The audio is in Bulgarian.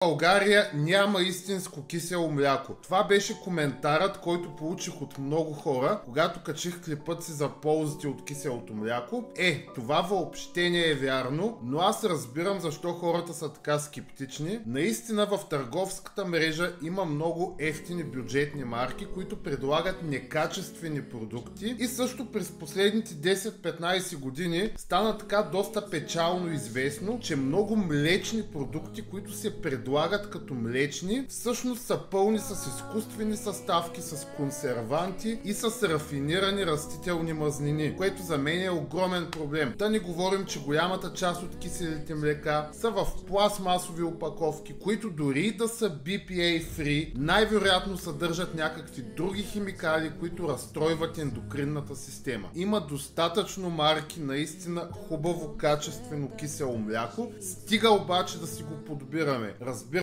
България няма истинско кисело мляко. Това беше коментарът, който получих от много хора, когато качих клипът си за ползите от киселото мляко. Това въобще не е вярно, но аз разбирам защо хората са така скептични. Наистина в търговската мрежа има много ефтини бюджетни марки, които предлагат некачествени продукти и също през последните 10-15 години стана така доста печално известно, че много млечни продукти, които се предлагат като млечни, всъщност са пълни с изкуствени съставки, с консерванти и с рафинирани растителни мазнини, което за мен е огромен проблем. Да не говорим, че голямата част от киселите млека са в пластмасови опаковки, които дори да са BPA free, най-вероятно съдържат някакви други химикали, които разстройват ендокринната система. Има достатъчно марки наистина хубаво качествено кисело мляко, стига обаче да си го подбираме.